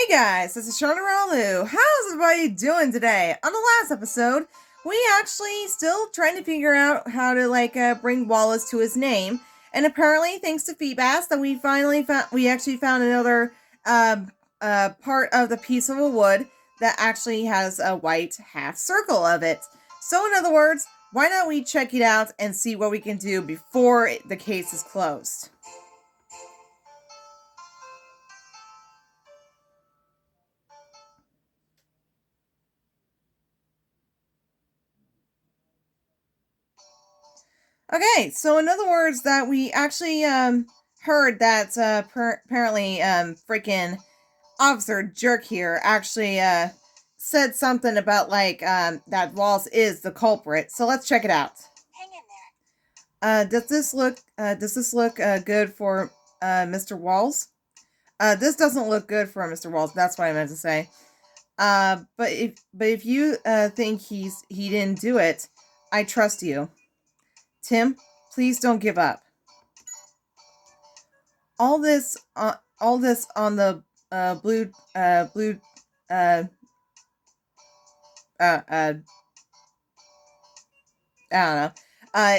Hey guys, this is Shonda Ralu. How's everybody doing today? On the last episode, we actually still trying to figure out how to bring Wallace to his name, and apparently, thanks to Feebas, that we actually found another part of the piece of a wood that actually has a white half circle of it. So, in other words, why not we check it out and see what we can do before the case is closed? Okay, so in other words, that we actually heard that apparently freaking Officer Jerk here actually said something about that Walls is the culprit. So let's check it out. Hang in there. Does this look good for Mr. Walls? This doesn't look good for Mr. Walls. That's what I meant to say. But if you think he didn't do it, I trust you. Tim, please don't give up. All this on the blue I don't know,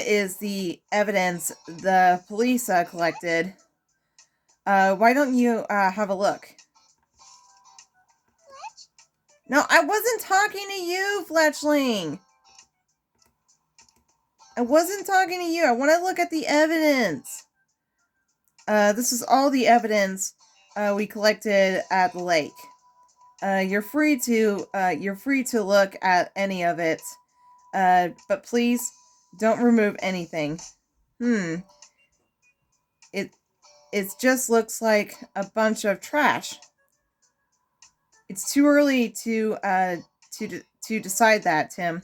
is the evidence the police collected. Why don't you have a look? Fletch? No, I wasn't talking to you, Fletchling. I wasn't talking to you. I want to look at the evidence. This is all the evidence we collected at the lake. You're free to look at any of it, but please don't remove anything. It just looks like a bunch of trash. It's too early to decide that, Tim.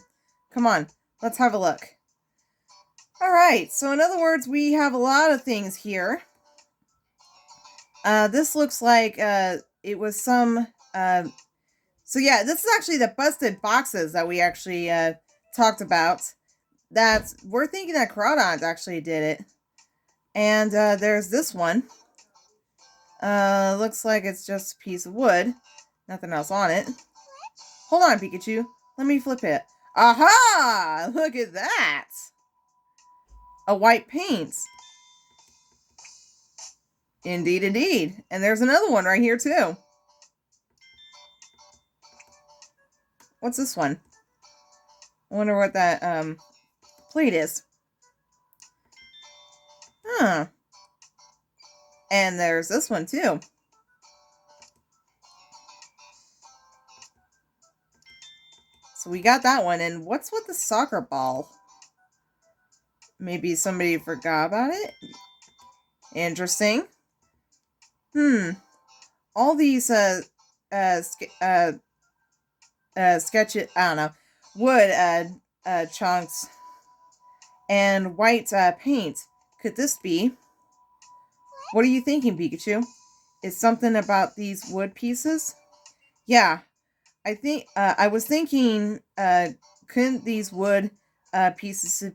Come on, let's have a look. All right. So in other words, we have a lot of things here. This looks like it was some. So yeah, this is actually the busted boxes that we actually talked about. That we're thinking that Crawdons actually did it. And there's this one. Looks like it's just a piece of wood. Nothing else on it. Hold on, Pikachu. Let me flip it. Aha! Look at that! A white paint. Indeed, indeed. And there's another one right here, too. What's this one? I wonder what that plate is. Huh. And there's this one, too. So we got that one. And what's with the soccer ball? Maybe somebody forgot about it? Interesting. All these sketches, I don't know, wood chunks and white paint. Could this be? What are you thinking, Pikachu? Is something about these wood pieces? Yeah, I think I was thinking. Couldn't these wood pieces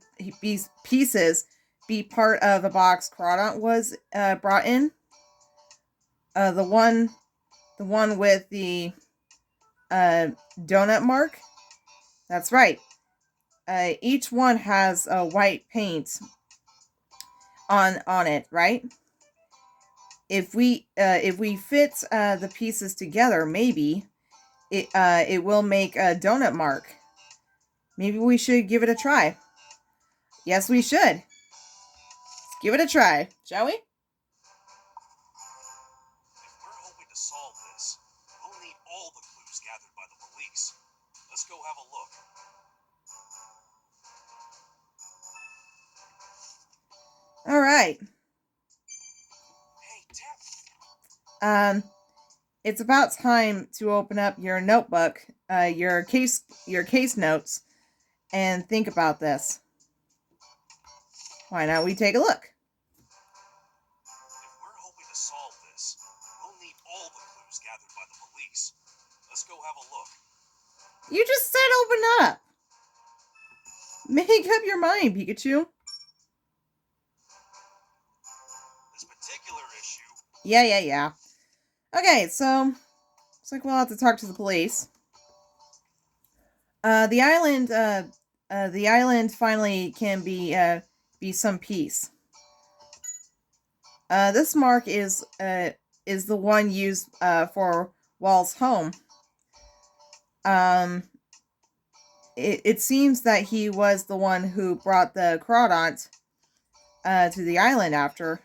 be part of the box Crawdon was brought in? The one with the donut mark. That's right. Each one has a white paint on it, right? If we fit the pieces together, maybe it will make a donut mark. Maybe we should give it a try. Yes, we should. Let's give it a try, shall we? If we're hoping to solve this, we'll need all the clues gathered by the police. Let's go have a look. All right. Hey, Tim. It's about time to open up your notebook, your case notes, and think about this. Why not we take a look? If we're hoping to solve this, we'll need all the clues gathered by the police. Let's go have a look. You just said open up. Make up your mind, Pikachu. This particular issue. Yeah. Okay, so Looks like we'll have to talk to the police. The island finally can be some peace. This mark is the one used for Wall's home. It seems that he was the one who brought the Crawdont to the island after.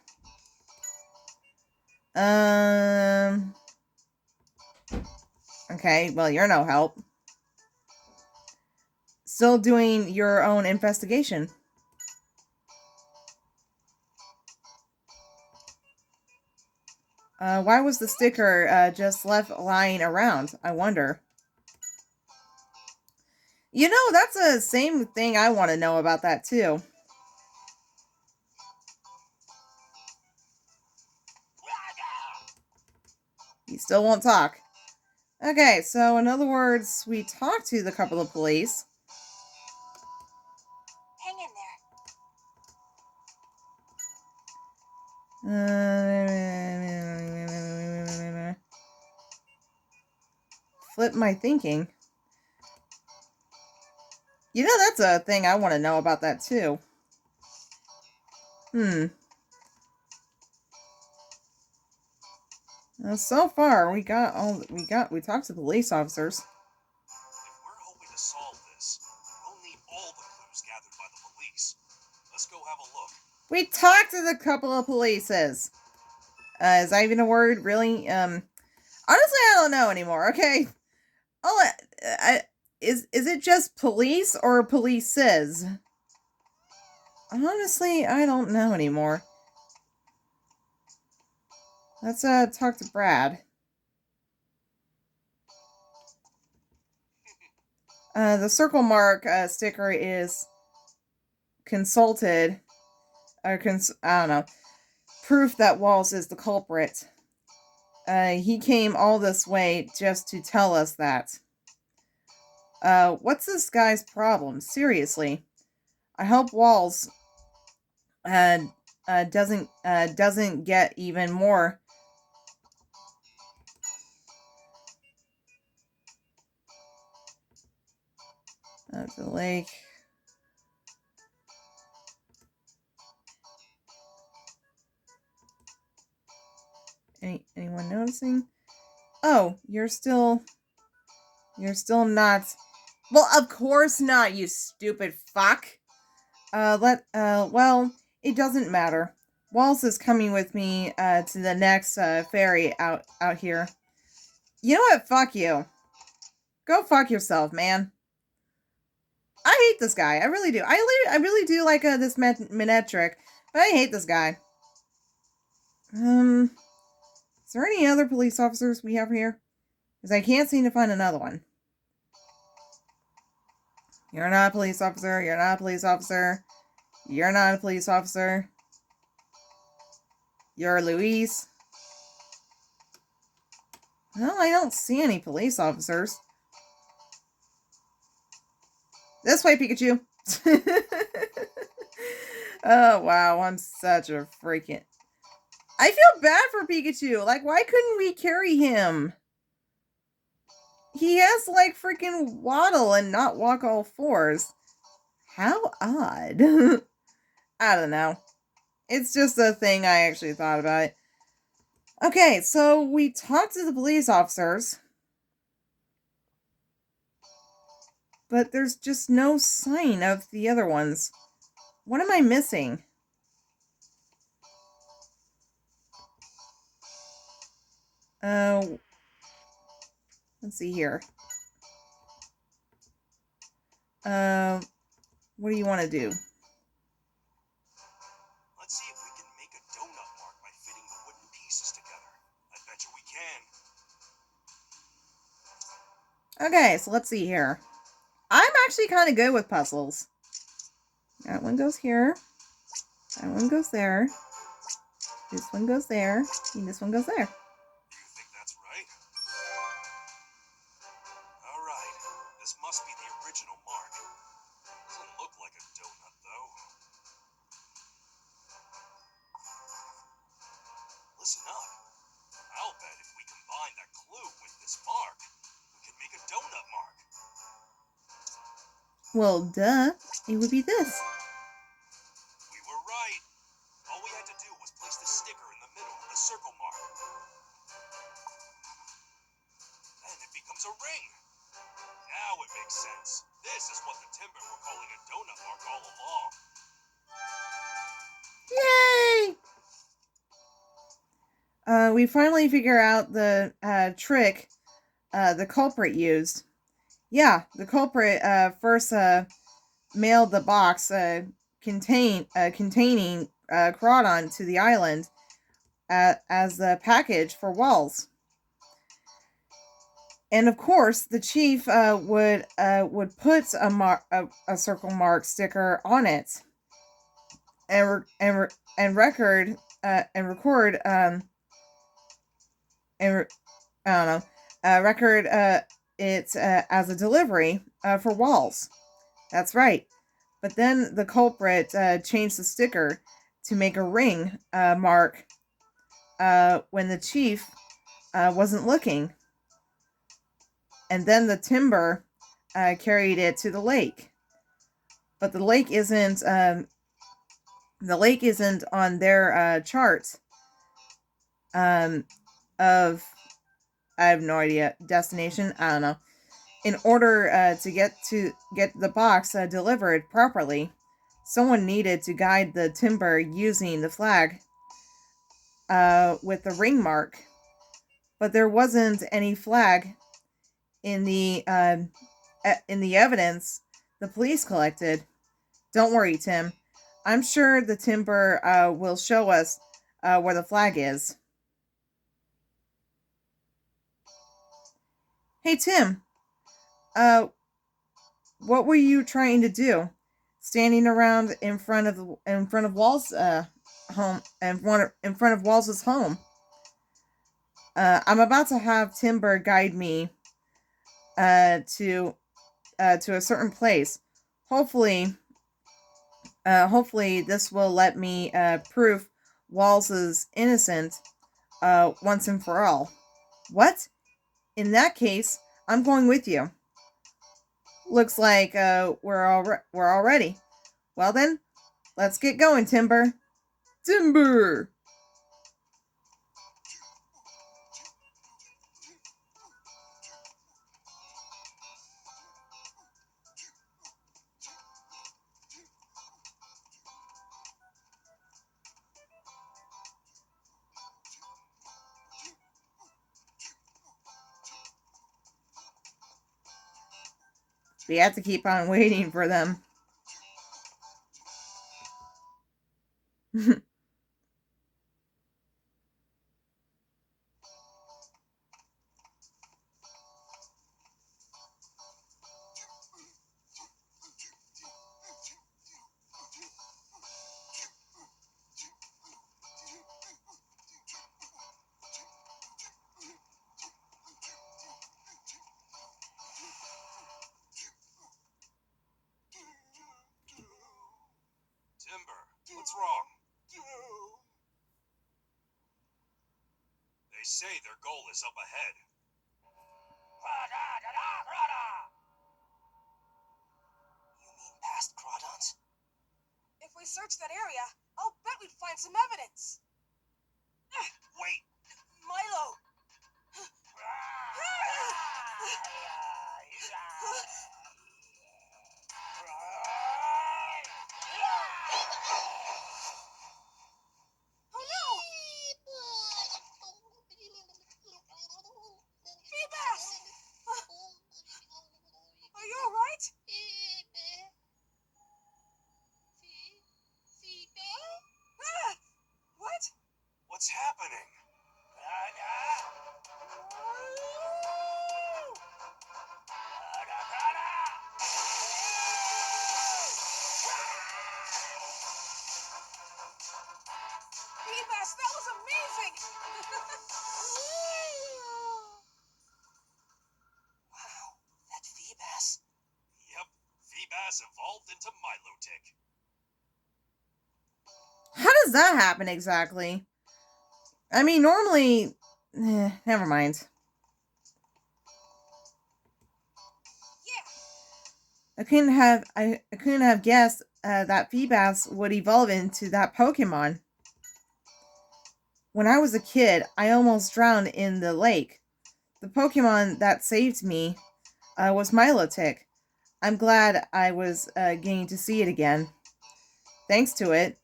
Okay, well, you're no help. Still doing your own investigation. Why was the sticker just left lying around? I wonder. You know, that's the same thing I want to know about that, too. He still won't talk. Okay, so in other words, we talked to the couple of police. Hang in there. Flip my thinking. You know, that's a thing I want to know about that, too. So far, we talked to the police officers. If we're hoping to solve this, we'll need all the clues gathered by the police. Let's go have a look. We talked to the couple of polices. Is that even a word? Really? Honestly, I don't know anymore. Okay. Is it just police or polices? Honestly, I don't know anymore. Let's talk to Brad. The circle mark sticker is consulted. I don't know. Proof that Walls is the culprit. He came all this way just to tell us that. What's this guy's problem? Seriously. I hope Walls doesn't get even more. The lake. Anyone noticing? Oh, you're still not. Well, of course not, you stupid fuck. Well, it doesn't matter. Walls is coming with me to the next ferry out here. You know what? Fuck you. Go fuck yourself, man. I hate this guy. I really do. I really do like this Minetric, but I hate this guy. Is there any other police officers we have here? Because I can't seem to find another one. You're not a police officer. You're not a police officer. You're not a police officer. You're Luis. Well, I don't see any police officers. This way, Pikachu. Oh, wow. I'm such a freaking... I feel bad for Pikachu. Like, why couldn't we carry him? He has, like, freaking waddle and not walk all fours. How odd. I don't know. It's just a thing I actually thought about. Okay, so we talked to the police officers. But there's just no sign of the other ones. What am I missing? Let's see here. What do you want to do? Let's see if we can make a donut mark by fitting the wooden pieces together. I bet you we can. Okay, so let's see here. I'm actually kind of good with puzzles. That one goes here. That one goes there. This one goes there. And this one goes there. Do you think that's right? Alright, this must be the original mark. Doesn't look like a donut, though. Listen up. I'll bet if we combine that clue with this mark, Well, duh. It would be this. We were right. All we had to do was place the sticker in the middle of the circle mark. Then it becomes a ring. Now it makes sense. This is what the timber were calling a donut mark all along. Yay! We finally figure out the trick the culprit used. Yeah, the culprit first mailed the box containing Crawdon to the island as the package for Walls. And of course, the chief would put a circle mark sticker on it, and record and record and I don't know record it as a delivery for Walls. That's right. But then the culprit changed the sticker to make a ring mark when the chief wasn't looking. And then the timber carried it to the lake. But the lake isn't on their chart of, I have no idea, destination. I don't know. In order to get the box delivered properly, someone needed to guide the timber using the flag with the ring mark. But there wasn't any flag in the evidence the police collected. Don't worry, Tim. I'm sure the timber will show us where the flag is. Hey, Tim. What were you trying to do? Standing around in front of Wall's home, in front of Wall's home. I'm about to have Timber guide me to a certain place. Hopefully this will let me prove Walls is innocent once and for all. What? In that case, I'm going with you. Looks like we're all ready. Well then, let's get going, Timber. Timber! We have to keep on waiting for them. Timber, what's wrong? They say their goal is up ahead. You mean past Crawdons? If we search that area, I'll bet we'd find some evidence. Wait! Milo! Oh no! Feebas! Are you alright? What? What's happening? Feebas, that was amazing! Wow, that Feebas. Yep, Feebas evolved into Milotic. How does that happen exactly? I mean, normally... never mind. Yeah. I couldn't have guessed that Feebas would evolve into that Pokemon. When I was a kid, I almost drowned in the lake. The Pokemon that saved me was Milotic. I'm glad I was getting to see it again. Thanks to it,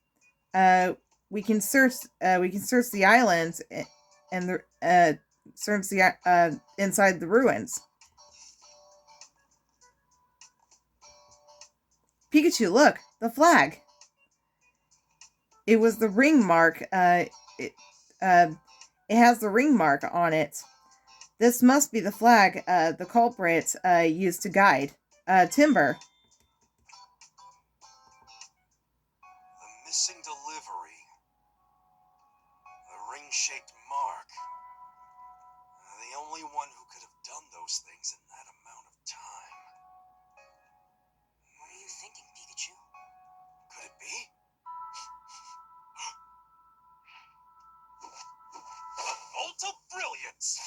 uh, we can search the islands and the search the inside the ruins. Pikachu, look, the flag. It was the ring mark. Uh, it has the ring mark on it. This must be the flag the culprit used to guide Timber. The missing delivery. The ring-shaped mark. The only one who could have done those things in that amount of time. What are you thinking, Pikachu? Could it be? The Bolt of Brilliance!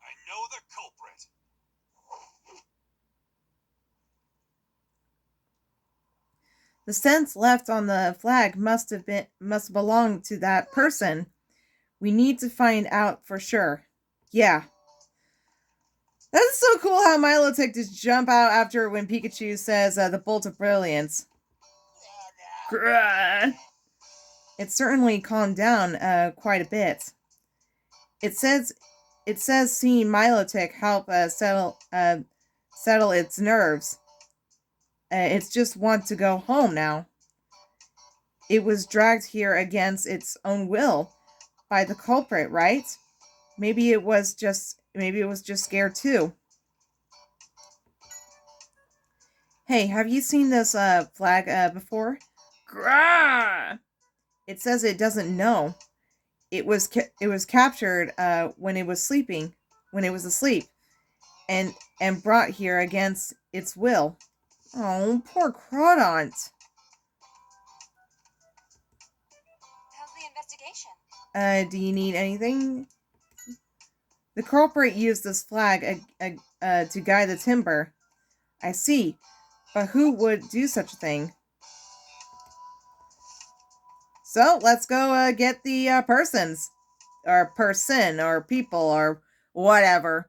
I know the culprit. The scents left on the flag must belong to that person. We need to find out for sure. Yeah. That's so cool how Milotic just jump out after when Pikachu says the Bolt of Brilliance. Grrr. It certainly calmed down quite a bit. It says seeing Milotic help settle its nerves. It's just want to go home now. It was dragged here against its own will by the culprit, right? Maybe it was just scared too. Hey, have you seen this flag before? Grah! It says it doesn't know. It was captured when it was asleep, and brought here against its will. Oh, poor Crawdont. How's the investigation? Do you need anything? The culprit used this flag to guide the Timber. I see, but who would do such a thing? So let's go get the persons, or person, or people, or whatever.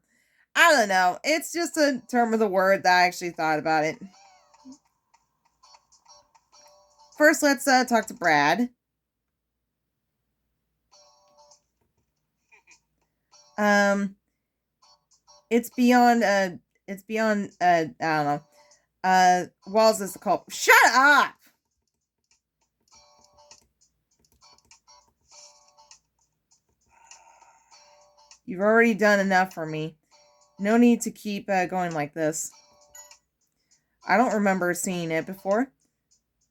I don't know. It's just a term of the word that I actually thought about it. First, let's talk to Brad. It's beyond. I don't know. Walls is the culprit. Shut up. You've already done enough for me. No need to keep going like this. I don't remember seeing it before.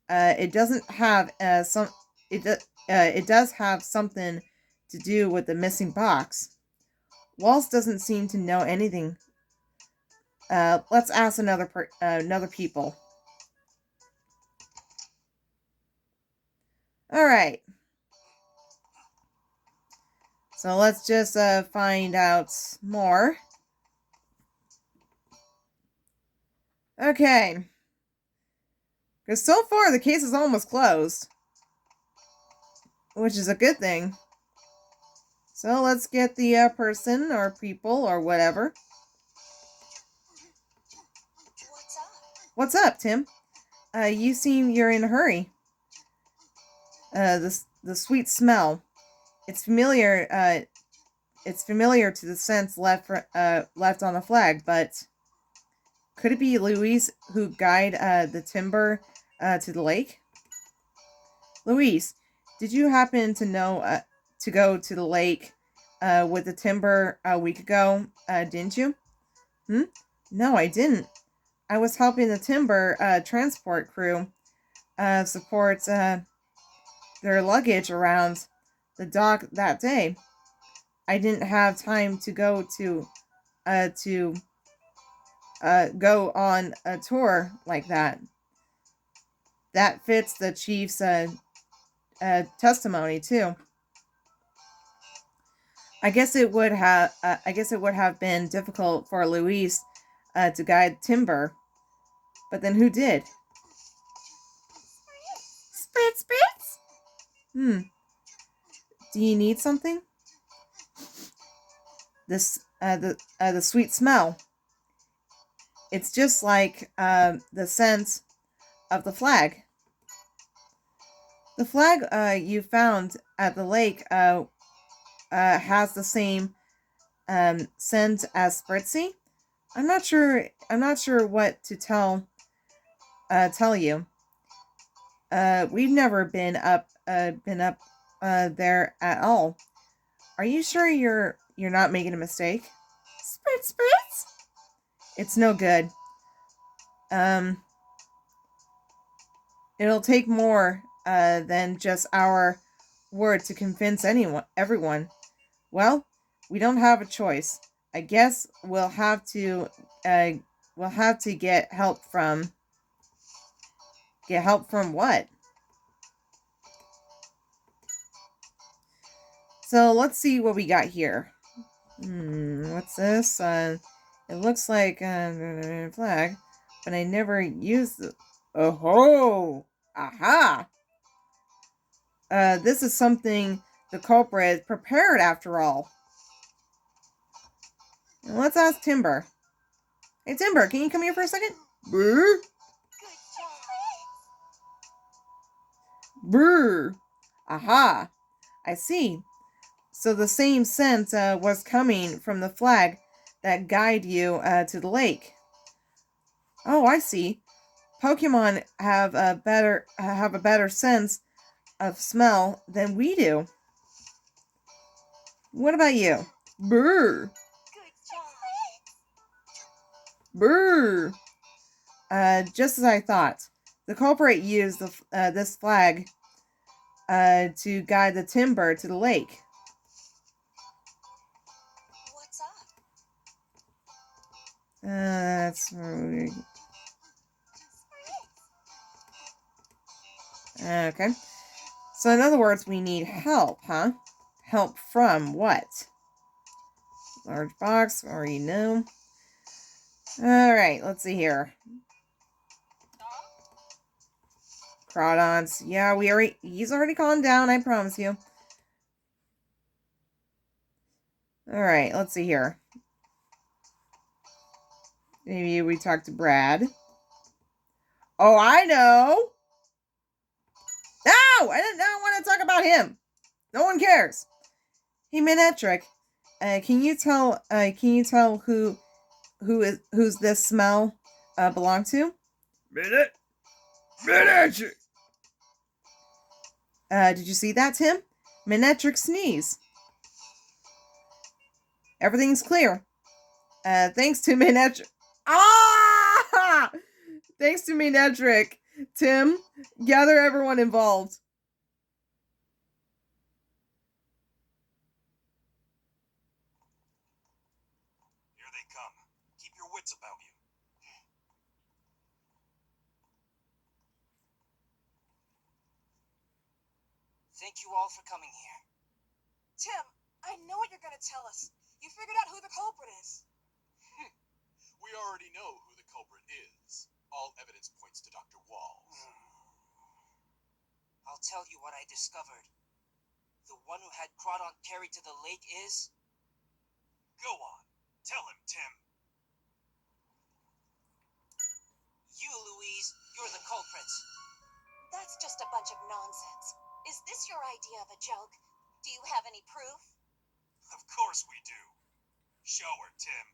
It doesn't have it does have something to do with the missing box. Walls doesn't seem to know anything. Let's ask another people. All right. So let's just find out more. Okay. Because so far the case is almost closed. Which is a good thing. So let's get the person or people or whatever. What's up? What's up, Tim? You seem you're in a hurry. The sweet smell. It's familiar. It's familiar to the scents left on the flag, but could it be Louise who guided the Timber to the lake? Louise, did you happen to know to go to the lake with the Timber a week ago? Didn't you? No, I didn't. I was helping the Timber transport crew support their luggage around the dock that day. I didn't have time to go go on a tour like that. That fits the chief's testimony too. I guess it would have. I guess it would have been difficult for Luis to guide Timber, but then who did? Spritz, spritz. Do you need something? The sweet smell. It's just like the scent of the flag. The flag you found at the lake has the same scent as Spritzy. I'm not sure. I'm not sure what to tell you. We've never been up there at all. Are you sure you're not making a mistake? Spritz, spritz. It's no good. Um, it'll take more than just our word to convince everyone. Well, we don't have a choice. I guess we'll have to get help from what? So let's see what we got here. What's this? It looks like a flag, but I never used it. Oh ho! Aha! This is something the culprit prepared after all. Now let's ask Timber. Hey Timber, can you come here for a second? Brr. Good job. Brr. Aha! I see. So the same scent was coming from the flag that guided you to the lake. Oh, I see. Pokemon have a better sense of smell than we do. What about you? Brr. Good job. Brr. Just as I thought. The culprit used this flag to guide the Timber to the lake. What's up? That's okay. So in other words, we need help, huh? Help from what? Large box, already know. Alright, let's see here. Crawdons. Yeah, he's already calmed down, I promise you. Alright, let's see here. Maybe we talk to Brad. Oh, I know! No! I didn't want to talk about him. No one cares. Hey, Minetric, can you tell who's this smell belong to? Minetric. Did you see that, Tim? Minetric sneeze. Everything's clear. Thanks to Minetric. Ah! Thanks to Minetric. Tim, gather everyone involved. Here they come. Keep your wits about you. Thank you all for coming here. Tim, I know what you're gonna tell us. You figured out who the culprit is. We already know who the culprit is. All evidence points to Dr. Walls. I'll tell you what I discovered. The one who had Crawdon carried to the lake is... Go on. Tell him, Tim. You, Louise. You're the culprit. That's just a bunch of nonsense. Is this your idea of a joke? Do you have any proof? Of course we do. Show her, Tim.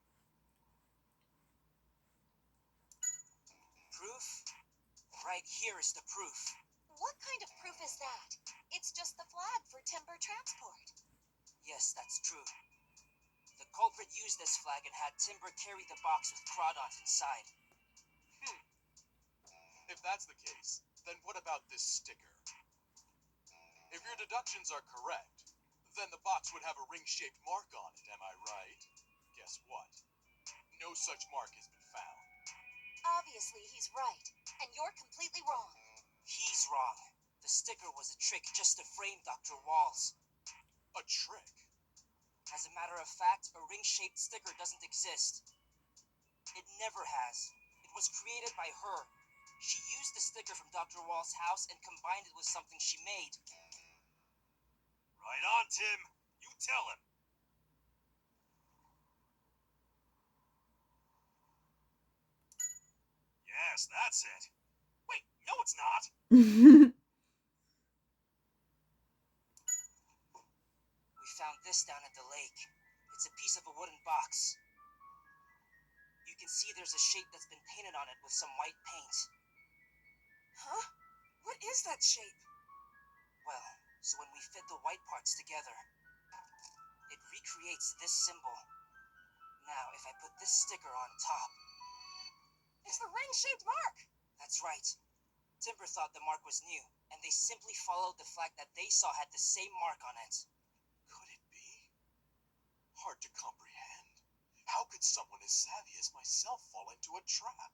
Proof? Right here is the proof. What kind of proof is that? It's just the flag for timber transport. Yes, that's true. The culprit used this flag and had Timber carry the box with Crawdon inside. If that's the case, then what about this sticker? If your deductions are correct, then the box would have a ring-shaped mark on it, am I right? Guess what? No such mark has been found. Obviously, he's right, and you're completely wrong. He's wrong. The sticker was a trick just to frame Dr. Walls. A trick? As a matter of fact, a ring-shaped sticker doesn't exist. It never has. It was created by her. She used the sticker from Dr. Wall's house and combined it with something she made. Right on, Tim. You tell him. Yes, that's it. Wait, no it's not. We found this down at the lake. It's a piece of a wooden box. You can see there's a shape that's been painted on it with some white paint. Huh? What is that shape? Well, so when we fit the white parts together, it recreates this symbol. Now, if I put this sticker on top... It's the ring-shaped mark! That's right. Timber thought the mark was new, and they simply followed the flag that they saw had the same mark on it. Could it be? Hard to comprehend. How could someone as savvy as myself fall into a trap?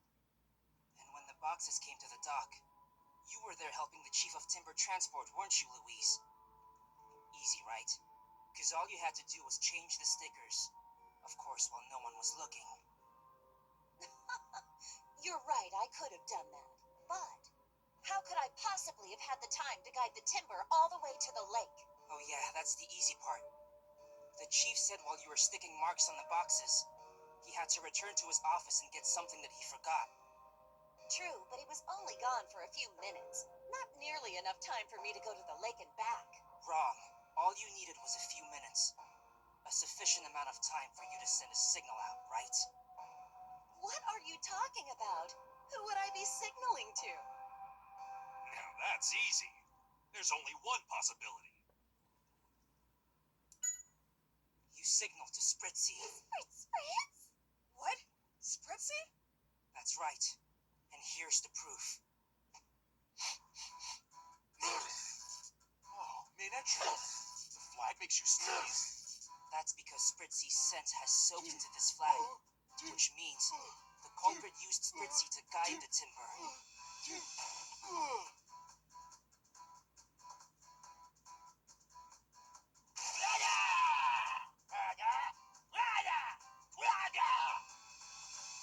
And when the boxes came to the dock, you were there helping the chief of timber transport, weren't you, Louise? Easy, right? Because all you had to do was change the stickers. Of course, while no one was looking. You're right, I could have done that. But how could I possibly have had the time to guide the timber all the way to the lake? Oh yeah, that's the easy part. The chief said while you were sticking marks on the boxes, he had to return to his office and get something that he forgot. True, but he was only gone for a few minutes. Not nearly enough time for me to go to the lake and back. Wrong. All you needed was a few minutes. A sufficient amount of time for you to send a signal out, right? What are you talking about? Who would I be signaling to? Now that's easy. There's only one possibility. You signal to Spritzy. Spritz? What? Spritzy? That's right. And here's the proof. Oh, Minette. The flag makes you sneeze. That's because Spritzy's scent has soaked into this flag, which means the culprit used Spritzy to guide the timber.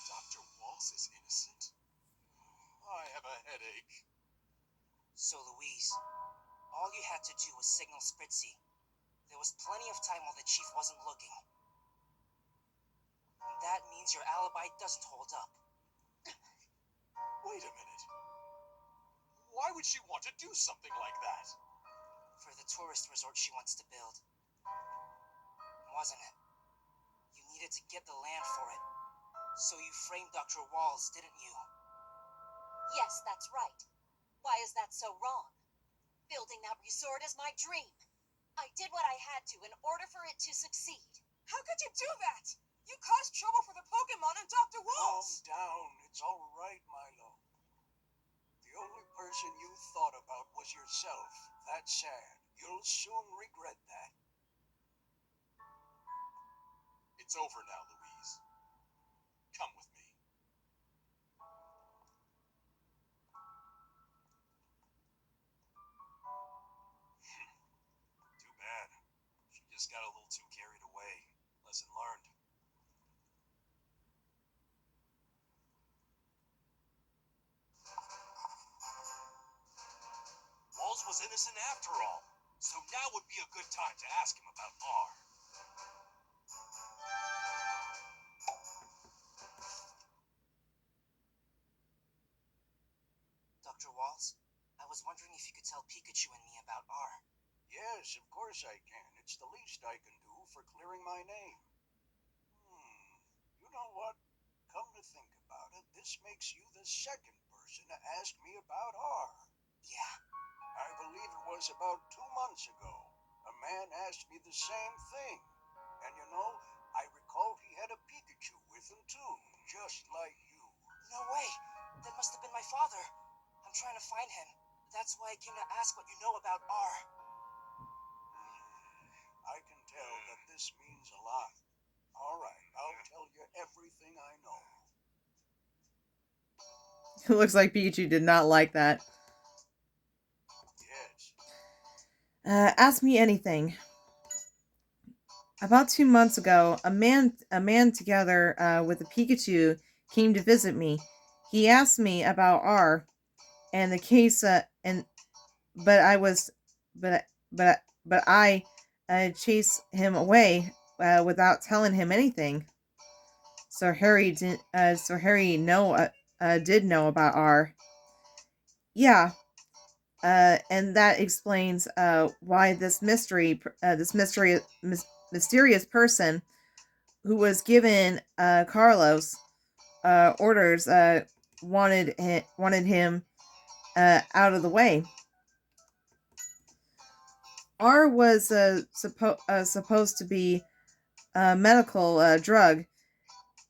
Dr. Walls is innocent? I have a headache. So, Louise, all you had to do was signal Spritzy. There was plenty of time while the chief wasn't looking. And that means your alibi doesn't hold up. Wait a minute. Why would she want to do something like that? For the tourist resort she wants to build. Wasn't it? You needed to get the land for it. So you framed Dr. Walls, didn't you? Yes, that's right. Why is that so wrong? Building that resort is my dream. I did what I had to in order for it to succeed. How could you do that? You caused trouble for the Pokemon and Dr. Calm Walls! down. It's all right, Milo. The only person you thought about was yourself. That's sad. You'll soon regret that. It's over now, Louise. Come with me. Too bad. She just got a little too carried away. Lesson learned. Walls was innocent after all, so now would be a good time to ask him about R. Dr. Walls, I was wondering if you could tell Pikachu and me about R. Yes, of course I can. It's the least I can do for clearing my name. You know what? Come to think about it, this makes you the second person to ask me about R. Yeah, I believe it was about 2 months ago. A man asked me the same thing. And you know, I recall he had a Pikachu with him too, just like you. no way. That must have been my father. I'm trying to find him. That's why I came to ask what you know about R. I can tell that this means a lot. All right, I'll tell you everything I know. It looks like Pikachu did not like that. Yes. Ask me anything. About 2 months ago, a man together with a Pikachu came to visit me. He asked me about R and the case, and but I was, but but I chased him away without telling him anything. So Harry did. So Harry did know about R. Yeah. And that explains why mysterious person who was given Carlos orders wanted him out of the way. R was supposed to be a medical drug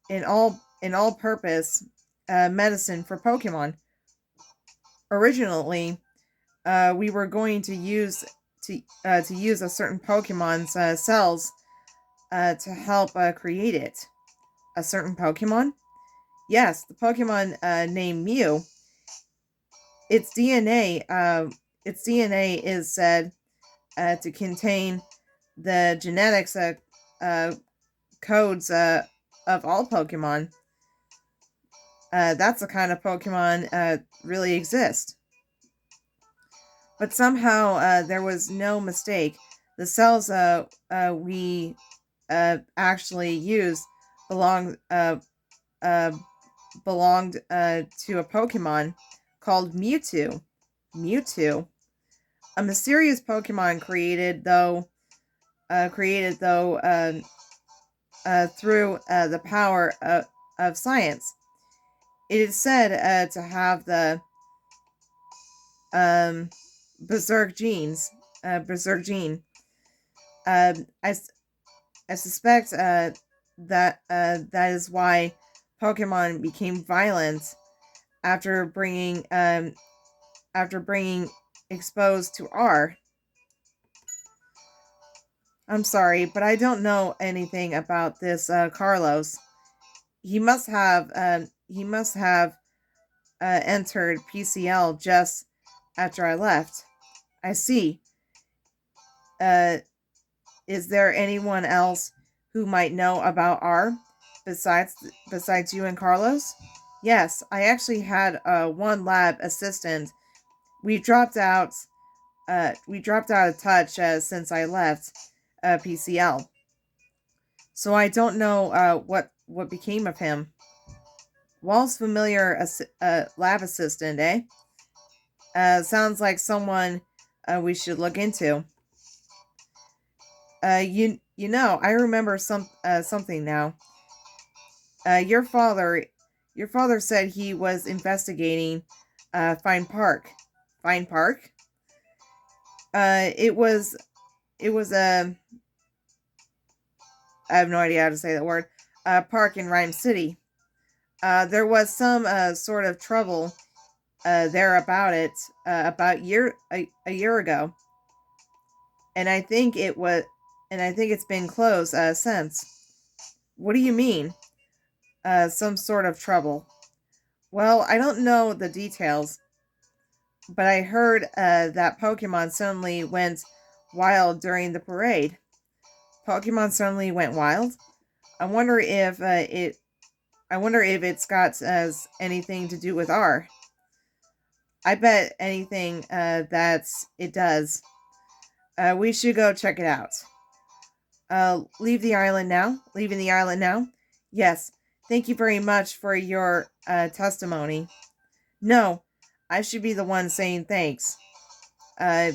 in all purpose medicine for Pokemon. Originally, we were going to use a certain Pokemon's cells to help create it. A certain Pokemon? Yes, the Pokemon named Mew. Its DNA, its DNA is said to contain the genetics uh, codes of all Pokemon. That's the kind of Pokemon really exist. But somehow there was no mistake. The cells we actually used belonged uh, belonged to a Pokemon called Mewtwo. Mewtwo, a mysterious Pokemon created through the power of science. It is said to have the um, berserk genes. Berserk gene. Um, I, I suspect that is why Pokemon became violent after bringing exposed to R. I'm sorry, but I don't know anything about this Carlos. He must have entered PCL just after I left. I see. Uh, is there anyone else who might know about R besides you and Carlos? Yes, I actually had one lab assistant. We dropped out. We dropped out of touch since I left PCL. So I don't know what became of him. Wall's familiar lab assistant, eh? Sounds like someone we should look into. I remember something now. Your father said he was investigating Fine Park. Fine Park? It was a I have no idea how to say that word. Park in Rhyme City. There was some sort of trouble there about it about a year ago, and I think it's been closed since. What do you mean? Some sort of trouble? Well, I don't know the details, but I heard that Pokemon suddenly went wild during the parade. Pokemon suddenly went wild. I wonder if it's got anything to do with R. I bet anything that it does. We should go check it out. Leave the island now? Leaving the island now? Yes. Thank you very much for your testimony. No, I should be the one saying thanks. Uh,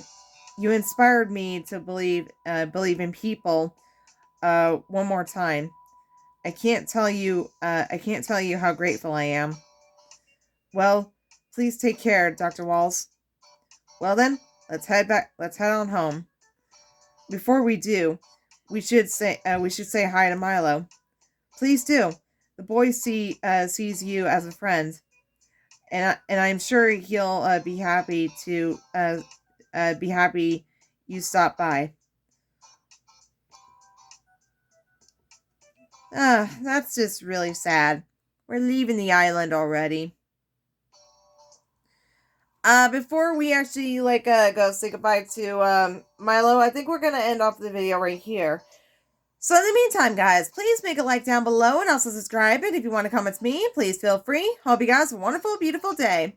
you inspired me to believe in people. One more time. I can't tell you. I can't tell you how grateful I am. Well, please take care, Dr. Walls. Well then, let's head back. Let's head on home. Before we do, we should say hi to Milo. Please do. The boy sees you as a friend, and I'm sure he'll be happy you stopped by. That's just really sad. We're leaving the island already. Before we actually go say goodbye to Milo, I think we're gonna end off the video right here. So in the meantime, guys, please make a like down below and also subscribe. And if you want to comment to me, please feel free. Hope you guys have a wonderful, beautiful day.